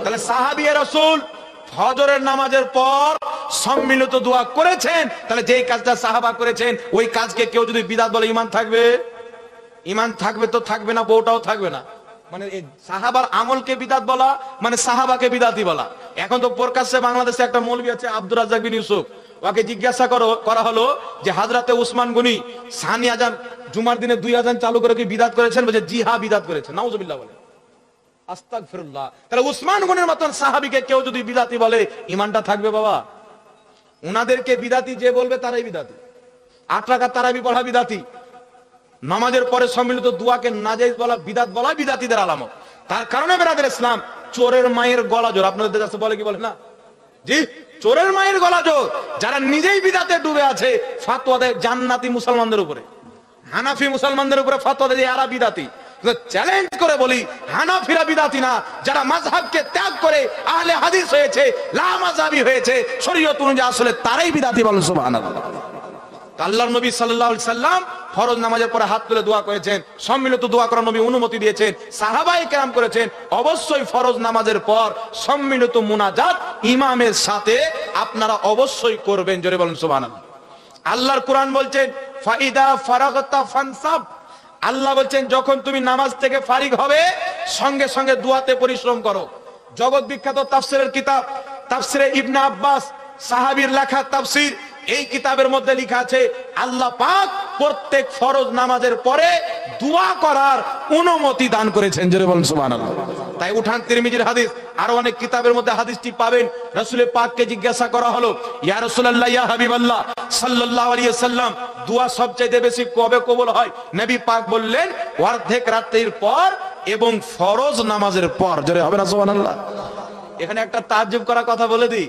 তাহলে সাহাবী রাসূল ফজরের নামাজের পর সম্মিলিত দোয়া করেছেন। তাহলে যেই কাজটা সাহাবা করেছেন ওই কাজকে কেউ যদি বিদআত বলে ঈমান থাকবে? ঈমান থাকবে তো থাকবে না, বউটাও থাকবে না। মানে সাহাবার আমলকে বিদআত বলা মানে সাহাবাকে বিদআতি বলা। এখন তো প্রকাশ্যে বাংলাদেশে একটা মৌলবি আছে আব্দুর রাজ্জাক বিন ইউসুফ, ওকে জিজ্ঞাসা করা হলো যে হযরতে উসমান গনি সানি আযান জুমার দিনে 2 আযান চালু করে কি বিদআত করেছেন? বলে জি হ্যাঁ বিদআত করেছেন। নাউজুবিল্লাহ বলে, আস্তাগফিরুল্লাহ। তাহলে উসমান গনির মতন সাহাবীকে কেউ যদি বিদআতি বলে ঈমানটা থাকবে বাবা? উনাদেরকে বিদআতি যে বলবে তারাই বিদআতি। 8 রাকাত তারাবি পড়া বিদআতি, নামাজের পরে সম্মিলিত দোয়াকে নাজায়েজ বলা বিদআত বলা বিদআতীদের আলামত। তার কারণে বেরাদের ইসলাম চোরের মায়ের গলা জোর, আপনাদের কাছে বলে কি বলে না? জি, চোরের মায়ের গলা জোর। যারা নিজেই বিদআতে ডুবে আছে ফতোয়া দেয় জান্নাতি মুসলমানদের উপরে, হানাফি মুসলমানদের উপরে ফতোয়া দেয় এরা বিদআতি। চ্যালেঞ্জ করে বলি হানাফিরা বিদআতি না, যারা মাযহাবকে ত্যাগ করে আহলে হাদিস হয়েছে, লামাযহাবী হয়েছে, শরীয়ত অনুযায়ী আসলে তারাই বিদআতি। বলেন সুবহানাল্লাহ। আল্লাহর নবী সাল্লাল্লাহু আলাইহি সাল্লাম ফরজ নামাজের পরে হাত তুলে দোয়া করেছেন, সম্মিলিত দোয়া করার নবী অনুমতি দিয়েছেন, সাহাবায়ে কেরাম করেছেন। অবশ্যই ফরজ নামাজের পর সম্মিলিত মুনাজাত ইমামের সাথে আপনারা অবশ্যই করবেন। জোরে বলেন সুবহানাল্লাহ। আল্লাহর কোরআন বলছেন ফাইদা ফারাগতা ফানসাব। আল্লাহ বলছেন যখন তুমি নামাজ থেকে ফারিগ হবে সঙ্গে সঙ্গে দোয়াতে পরিশ্রম করো। জগৎ বিখ্যাত তাফসীরের কিতাব তাফসীরে ইবনে আব্বাস সাহাবীর লেখা তাফসীর, এই কিতাবের মধ্যে লেখা আছে আল্লাহ পাক প্রত্যেক ফরজ নামাজের পরে দোয়া করার অনুমতি দান করেছেন, জোরে বলুন সুবহানাল্লাহ। তাই উঠান তিরমিজির হাদিস, আরো অনেক কিতাবের মধ্যে হাদিসটি পাবেন। রাসূল পাককে জিজ্ঞাসা করা হলো, ইয়া রাসূলুল্লাহ, ইয়া হাবিবাল্লাহ সাল্লাল্লাহু আলাইহি ওয়াসাল্লাম, দোয়া সবচেয়ে বেশি কবে কবুল হয়? নবী পাক বললেন, অর্ধেক রাতের পর এবং ফরজ নামাজের পর। জোরে হবে না সুবহানাল্লাহ? এখানে একটা তাজ্জুব করা কথা বলে দিই।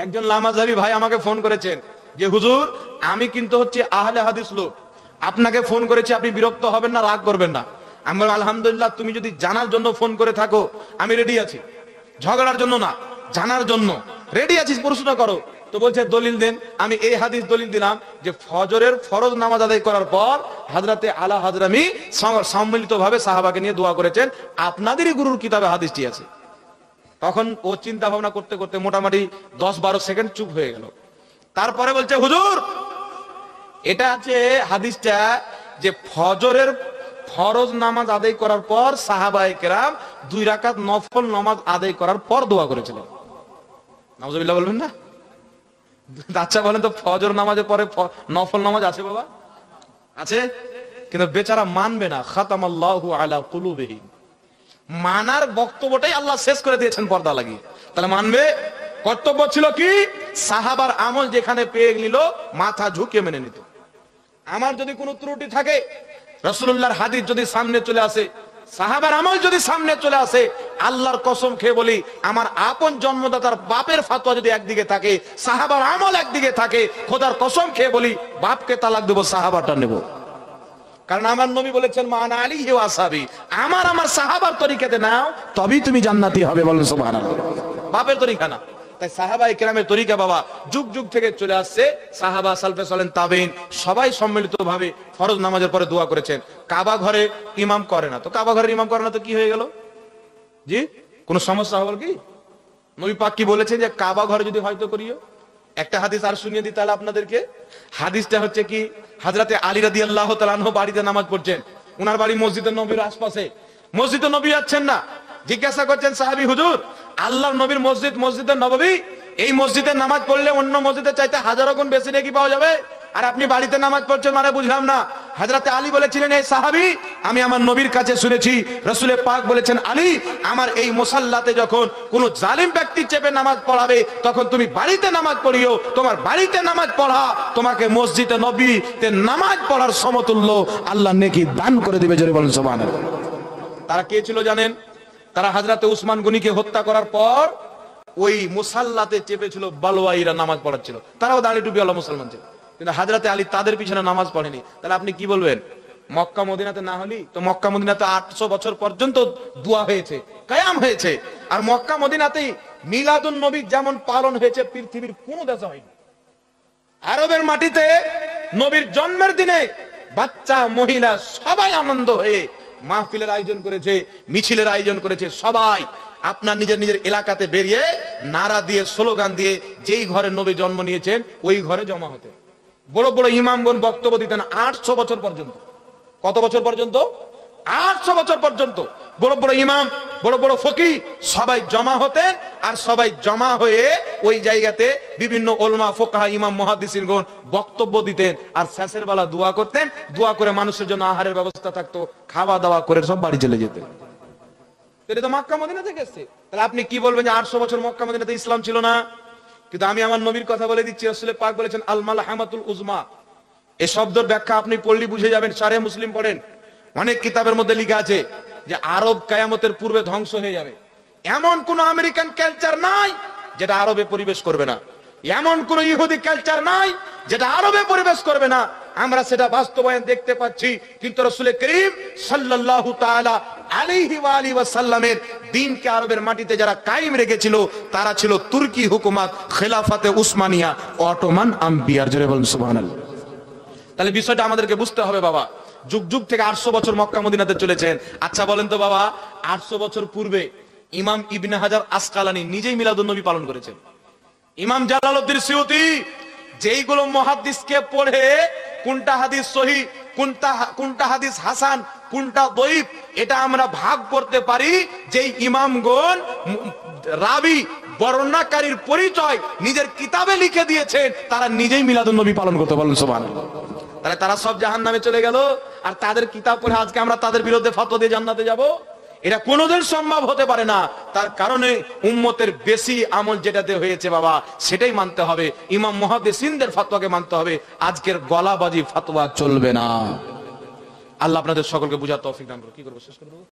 একজন লামাজাবি ভাই আমাকে ফোন করেছেন যে হুজুর, আমি কিন্তু হচ্ছে আহলে হাদিস লোক, আপনাকে ফোন করেছি, আপনি বিরক্ত হবেন না, রাগ করবেন না। আমি বললাম, আলহামদুলিল্লাহ, তুমি যদি জানার জন্য ফোন করে থাকো আমি রেডি আছি, ঝগড়ার জন্য না, জানার জন্য রেডি আছি, প্রশ্ন করো। তো বলছে দলিল দেন। আমি এই হাদিস দলিল দিলাম যে ফজরের ফরজ নামাজ আদায় করার পর হযরতে আলা হাজরামি সম্মিলিতভাবে সাহাবাকে নিয়ে দোয়া করেছেন, আপনাদেরই গুরুর কিতাবে হাদিসটি আছে। তখন ও চিন্তা ভাবনা করতে করতে মোটামুটি 10-12 সেকেন্ড চুপ হয়ে গেল। তারপরে বলছে, হুজুর, এটা আছে হাদিসটা যে ফজরের ফরজ নামাজ আদায় করার পর সাহাবায়ে কেরাম 2 রাকাত নফল নামাজ আদায় করার পর দোয়া করেছিলেন। নাউজুবিল্লাহ বলবেন না? আচ্ছা বলেন তো, ফজর নামাজের পরে নফল নামাজ আছে বাবা? আছে, কিন্তু বেচারা মানবে না। খাতামাল্লাহু আলা কুলুবিহিম, মানার বক্তব্যটাই আল্লাহ শেষ করে দিয়েছেন পর্দা লাগিয়ে। তাহলে মানবে? কর্তব্য ছিল কি? সাহাবার আমল যেখানে পেয়ে নিল মাথা ঝুঁকিয়ে মেনে নিত। আমার যদি কোনো ত্রুটি থাকে, রাসূলুল্লাহর হাদিস যদি সামনে চলে আসে, সাহাবার আমল যদি সামনে চলে আসে, আল্লাহর কসম খেয়ে বলি, আমার আপন জন্মদাতার বাপের ফাতোয়া যদি একদিকে থাকে, সাহাবার আমল একদিকে থাকে, খোদার কসম খেয়ে বলি, বাপকে তালাক দেব, সাহাবাটা নেব। কারণ আমার নবী বলেছেন, মান আলিহি ওয়া আসহাবি, আমার সাহাবার তরিকাতে নাও, তবেই তুমি জান্নাতি হবে। বলেন সুবহানাল্লাহ। বাপের তরিকা না। তাই সাহাবায়ে কেরামের তরিকা বাবা যুগ যুগ থেকে চলে আসছে। সাহাবা, সালফে সালেহ, তাবেঈন সবাই সম্মিলিতভাবে ফরজ নামাজের পরে দোয়া করেছেন। কাবা ঘরে ইমাম করে না, তো কাবা ঘরের ইমাম করে না তো কি হয়ে গেল? জি, কোন সমস্যা হবে কি? নবী পাক কি বলেছেন যে কাবা ঘরে যদি হয়তো করিও? একটা হাদিস আর শুনিয়ে দিই তাহলে আপনাদেরকে। হাদিসটা হচ্ছে কি, হযরতে আলী রাদিয়াল্লাহু তাআলা আনহু বাড়িতে নামাজ পড়ছেন, উনার বাড়ি মসজিদে নবীর আশপাশে। মসজিদে নবী যাচ্ছেন না, জিজ্ঞাসা করছেন সাহাবী, হুজুর, আল্লাহর নবীর মসজিদ মসজিদে নববী, এই মসজিদে নামাজ পড়লে অন্য মসজিদের চাইতে হাজারো গুণ বেশি নেকি পাওয়া যাবে, আর আপনি বাড়িতে নামাজ পড়ছেন, মানে বুঝলাম না। হযরতে আলী বলেছিলেন, এই সাহাবী, আমি আমার নবীর কাছে শুনেছি রাসূল পাক বলেছেন, আলী, আমার এই মুসাল্লাতে যখন কোনো জালিম ব্যক্তি চেপে নামাজ পড়াবে, তখন তুমি বাড়িতে নামাজ পড়িও। তোমার বাড়িতে নামাজ পড়া তোমাকে মসজিদে নববীতে নামাজ পড়ার সমতুল্য আল্লাহ নেকি দান করে দিবে। জোরে বলেন সুবহানাল্লাহ। তারা কে ছিল জানেন? তারা হযরতে উসমান গনিকে হত্যা করার পর ওই মুসাল্লাতে চেপেছিল বালওয়াইরা নামাজ পড়াচ্ছিল। তারাও দাড়ি টুপিওয়ালা মুসলমান ছিল, কিন্তু হযরতে আলী তাদের পিছনে নামাজ পড়েনি। তাহলে আপনি কি বলবেন? মক্কা মদিনাতে না হলি তো মক্কা মদিনাতে 800 বছর পর্যন্ত দোয়া হয়েছে, কিয়াম হয়েছে। আর মক্কা মদিনাতেই মিলাদুন নবী যেমন পালন হয়েছে পৃথিবীর কোন দেশে হয়নি। আরবের মাটিতে নবীর জন্মের দিনে বাচ্চা মহিলা সবাই আনন্দ হয়ে মাহফিলের আয়োজন করেছে, মিছিলের আয়োজন করেছে। সবাই আপনার নিজের নিজের এলাকাতে বেরিয়ে নারা দিয়ে, স্লোগান দিয়ে, যেই ঘরে নবী জন্ম নিয়েছেন ওই ঘরে জমা হতে। বড় বড় ইমামগণ বক্তব্য দিতেন 800 বছর পর্যন্ত। কত বছর পর্যন্ত? 800 বছর পর্যন্ত বড় বড় ইমাম, বড় বড় ফকিহ সবাই জমা হতেন। আর সবাই জমা হয়ে ওই জায়গাতে বিভিন্ন উলামা, ফুকাহা, ইমাম, মুহাদ্দিসিনগণ বক্তব্য দিতেন। আর শেষের বেলা দোয়া করতেন। দোয়া করে মানুষের জন্য আহারের ব্যবস্থা থাকতো, খাওয়া দাওয়া করে সব বাড়ি চলে যেতেন। এটা তো মক্কা মদিনা থেকে এসেছে। তাহলে আপনি কি বলবেন যে 800 বছর মক্কা মদিনাতে ইসলাম ছিল না? কিন্তু আমি আমার নবীর কথা বলে দিচ্ছি। রাসূল পাক বলেছেন, আল মালহামাতুল উজমা, এই শব্দের ব্যাখ্যা আপনি পড়লে বুঝে যাবেন। শারহে মুসলিম পড়েন, অনেক কিতাবের মধ্যে লেখা আছে যে আরব কিয়ামতের পূর্বে ধ্বংস হয়ে যাবে। এমন কোন আমেরিকান কালচার নাই যেটা আরবে পরিবেশ করবে না, এমন কোন ইহুদি কালচার নাই যেটা আরবে পরিবেশ করবে না। আমরা সেটা বাস্তবায়ন দেখতে পাচ্ছি। কিন্তু রাসূল করিম সাল্লাল্লাহু তাআলা আলাইহি ওয়া আলিহি ওয়াসাল্লামের দ্বীনকে আরবের মাটিতে যারা কায়েম রেখেছিল তারা ছিল তুর্কি হুকুমত, খেলাফতে উসমানিয়া, অটোমান আম্পিয়ার। জোরে বলুন সুবহানাল্লাহ। তাহলে বিষয়টা আমাদেরকে বুঝতে হবে বাবা। যুগ যুগ থেকে 800 বছর মক্কা মদিনাতে চলেছেন। আচ্ছা বলেন তো বাবা, 800 বছর পূর্বে ইমাম ইবনে হাজার আসকালানী নিজেই মিলাদুন নবী পালন করেছেন। ইমাম জালালউদ্দিন সিয়ুতি যেইগুলো মুহাদ্দিসকে পড়ে কোনটা হাদিস সহিহ, কোনটা হাদিস হাসান, কোনটা দঈফ, এটা আমরা ভাগ করতে পারি। যেই ইমামগণ রাবি, বর্ণনাকারীর পরিচয় নিজের কিতাবে লিখে দিয়েছেন, তারা নিজেই মিলাদুন নবী পালন করতে। বলেন সুবহানাল্লাহ। তাহলে তারা সব জাহান্নামে চলে গেল, আর তাদের কিতাব পড়ে আজকে আমরা তাদের বিরুদ্ধে ফতোয়া দিয়ে জান্নাতে যাব? এটা কোনোদিন সম্ভব হতে পারে না। তার কারণে উম্মতের বেশি আমল যেটাতে হয়েছে বাবা সেটাই মানতে হবে, ইমাম মুহাদ্দিসিনদের ফতোয়াকে মানতে হবে। আজকের গলাবাজি ফতোয়া চলবে না। আল্লাহ আপনাদের সকলকে বুঝার তৌফিক দান করুন। কি করবো, শেষ করবো?